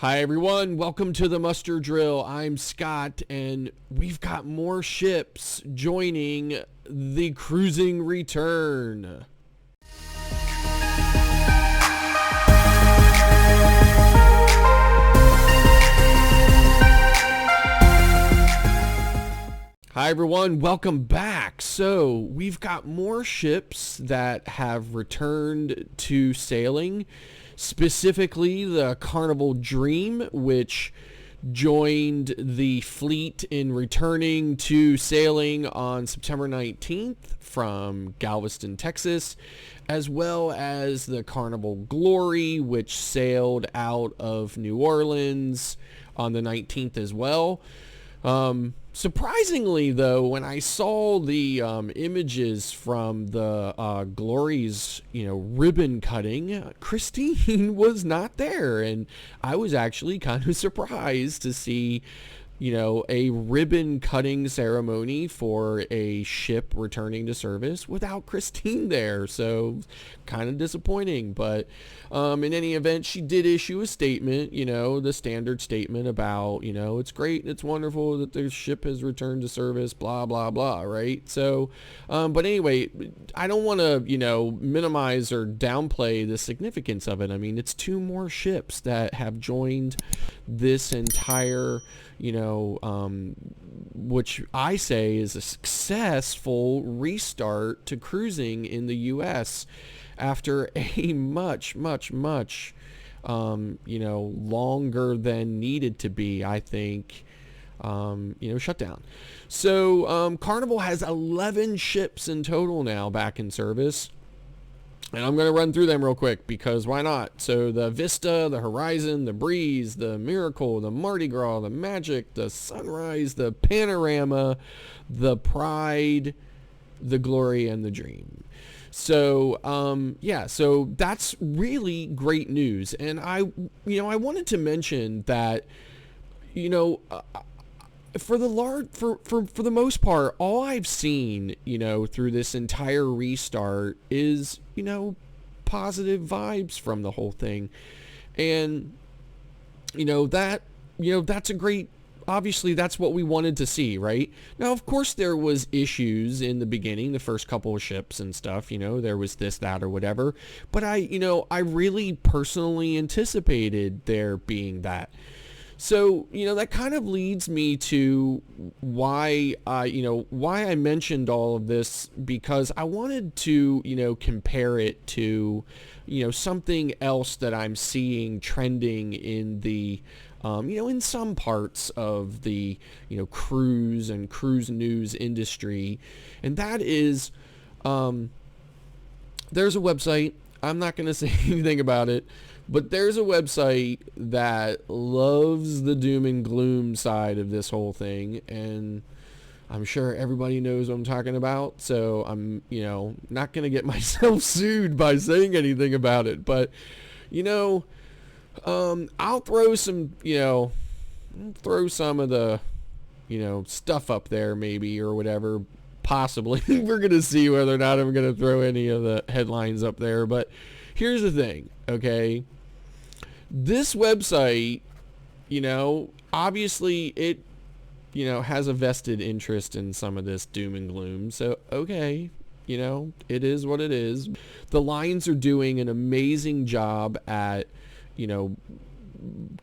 Hi everyone, welcome to the muster drill. I'm Scott and we've got more ships joining the cruising return. Hi everyone, welcome back. So we've got more ships that have returned to sailing. Specifically, the Carnival Dream, which joined the fleet in returning to sailing on September 19th from Galveston, Texas, as well as the Carnival Glory, which sailed out of New Orleans on the 19th as well. Surprisingly, though, when I saw the images from the Glory's, ribbon cutting, Christine was not there, and I was actually kind of surprised to see, a ribbon cutting ceremony for a ship returning to service without Christine there. So kind of disappointing, but in any event, she did issue a statement, the standard statement about, it's great and it's wonderful that the ship has returned to service, blah, blah, blah, right? So, but anyway, I don't want to, minimize or downplay the significance of it. I mean, it's two more ships that have joined this entire, which I say is a successful restart to cruising in the U.S. after a much, longer than needed to be, I think, shutdown. So Carnival has 11 ships in total now back in service. And I'm going to run through them real quick because why not? So the Vista, the Horizon, the Breeze, the Miracle, the Mardi Gras, the Magic, the Sunrise, the Panorama, the Pride, the Glory, and the Dream. So, so that's really great news. And I wanted to mention that, for the most part, all I've seen, through this entire restart is, positive vibes from the whole thing. And, that's a great, obviously that's what we wanted to see, right? Now, of course, there was issues in the beginning, the first couple of ships and stuff, there was this, that, or whatever. But I really personally anticipated there being that. So, that kind of leads me to why I mentioned all of this, because I wanted to, compare it to, something else that I'm seeing trending in the, in some parts of the, cruise and cruise news industry. And that is, there's a website. I'm not going to say anything about it. But there's a website that loves the doom and gloom side of this whole thing, and I'm sure everybody knows what I'm talking about, so I'm, not going to get myself sued by saying anything about it. But, I'll throw some, of the, stuff up there maybe or whatever, possibly. We're going to see whether or not I'm going to throw any of the headlines up there, but here's the thing, okay? This website, obviously it, has a vested interest in some of this doom and gloom. So, okay, it is what it is. The Lions are doing an amazing job at,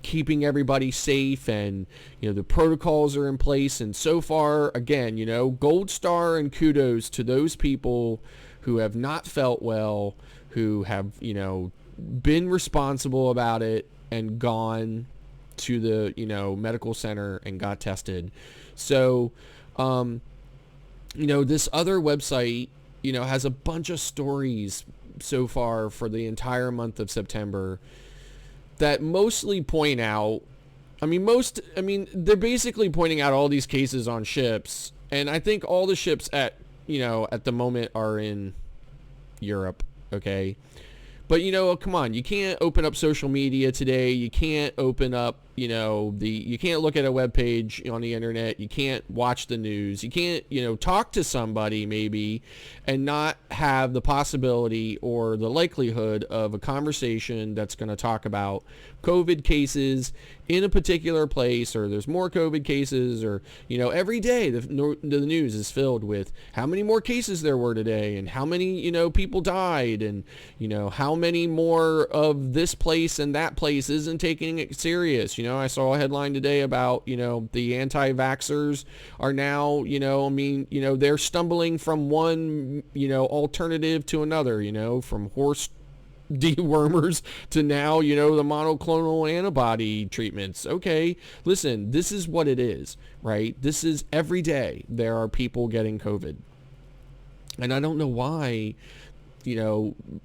keeping everybody safe, and, the protocols are in place. And so far, again, gold star and kudos to those people who have not felt well, who have, been responsible about it and gone to the, medical center and got tested. So, this other website, has a bunch of stories so far for the entire month of September that mostly point out, they're basically pointing out all these cases on ships. And I think all the ships at the moment are in Europe. Okay. But, come on, you can't open up social media today. You can't open up, you can't look at a web page on the internet. You can't watch the news. You can't, talk to somebody maybe and not have the possibility or the likelihood of a conversation that's going to talk about COVID cases in a particular place, or there's more COVID cases, or, every day the news is filled with how many more cases there were today and how many, people died, and, how many more of this place and that place isn't taking it serious. I saw a headline today about, the anti-vaxxers are now, they're stumbling from one, alternative to another, from horse dewormers to now, the monoclonal antibody treatments. Okay, listen, this is what it is, right? This is every day there are people getting COVID. And I don't know why,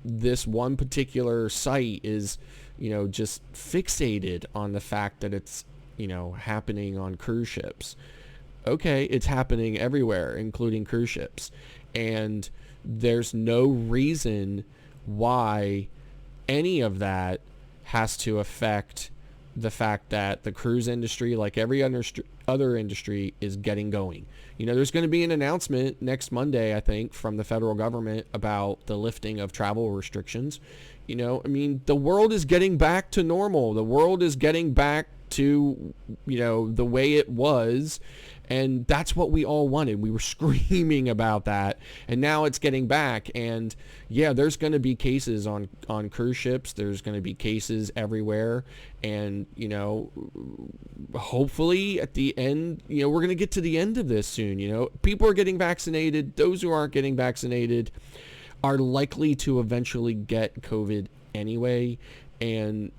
this one particular site is, just fixated on the fact that it's, happening on cruise ships. Okay, it's happening everywhere, including cruise ships. And there's no reason why any of that has to affect the fact that the cruise industry, like every other industry, is getting going. There's going to be an announcement next Monday, I think, from the federal government about the lifting of travel restrictions. The world is getting back to normal. The world is getting back to, the way it was. And that's what we all wanted. We were screaming about that. And now it's getting back. And yeah, there's going to be cases on cruise ships. There's going to be cases everywhere. And, hopefully at the end, we're going to get to the end of this soon. People are getting vaccinated. Those who aren't getting vaccinated are likely to eventually get COVID anyway. And,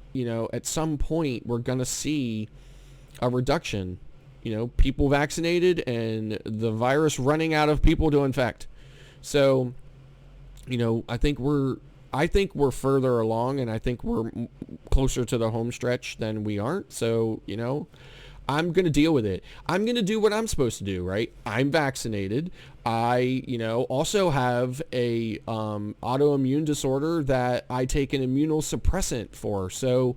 at some point we're going to see a reduction. People vaccinated and the virus running out of people to infect. So, I think we're further along, and I think we're closer to the home stretch than we aren't. So, I'm going to deal with it. I'm going to do what I'm supposed to do, right? I'm vaccinated. I, also have a autoimmune disorder that I take an immunosuppressant for. So,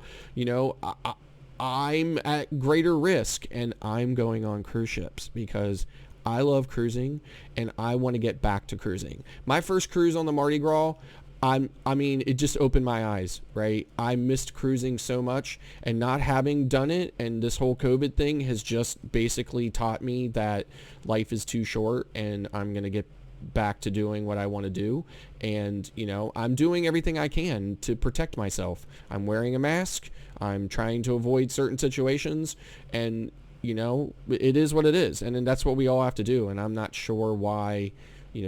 I'm at greater risk, and I'm going on cruise ships because I love cruising and I want to get back to cruising. My first cruise on the Mardi Gras, it just opened my eyes, right? I missed cruising so much, and not having done it, and this whole COVID thing has just basically taught me that life is too short, and I'm going to get back to doing what I want to do. And, I'm doing everything I can to protect myself. I'm wearing a mask. I'm trying to avoid certain situations, and, it is what it is. And then that's what we all have to do. And I'm not sure why,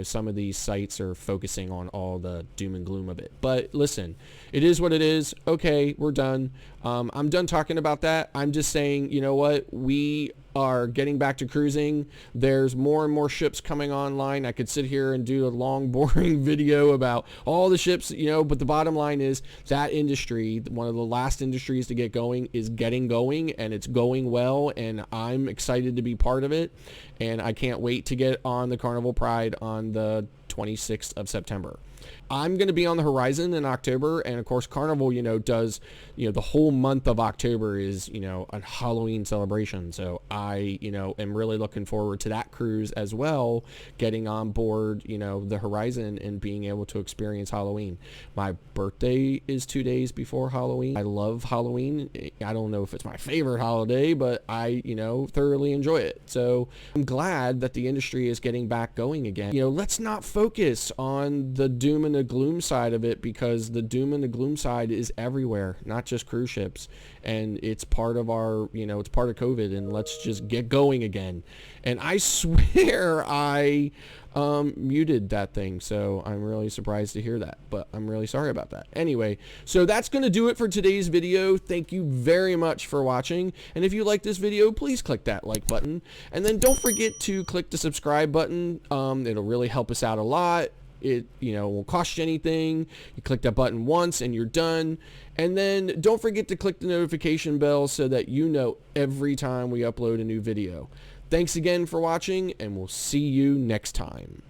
some of these sites are focusing on all the doom and gloom of it. But listen, it is what it is. Okay, we're done. I'm done talking about that. I'm just saying, what? We are getting back to cruising. There's more and more ships coming online. I could sit here and do a long, boring video about all the ships, but the bottom line is that industry, one of the last industries to get going, is getting going, and it's going well, and I'm excited to be part of it, and I can't wait to get on the Carnival Pride on the 26th of September. I'm going to be on the horizon in October, and of course Carnival, does, the whole month of October is, a Halloween celebration. So I, am really looking forward to that cruise as well, getting on board, the horizon and being able to experience Halloween. My birthday is 2 days before Halloween. I love Halloween. I don't know if it's my favorite holiday, but I, thoroughly enjoy it. So I'm glad that the industry is getting back going again. Let's not focus on the doom and the gloom side of it, because the doom and the gloom side is everywhere, not just cruise ships, and it's part of our, it's part of COVID, and let's just get going again. And I swear I muted that thing, so I'm really surprised to hear that, but I'm really sorry about that. Anyway, so that's going to do it for today's video. Thank you very much for watching, and if you like this video, please click that like button, and then don't forget to click the subscribe button. It'll really help us out a lot. It, won't cost you anything. You click that button once and you're done. And then don't forget to click the notification bell so that every time we upload a new video. Thanks again for watching, and we'll see you next time.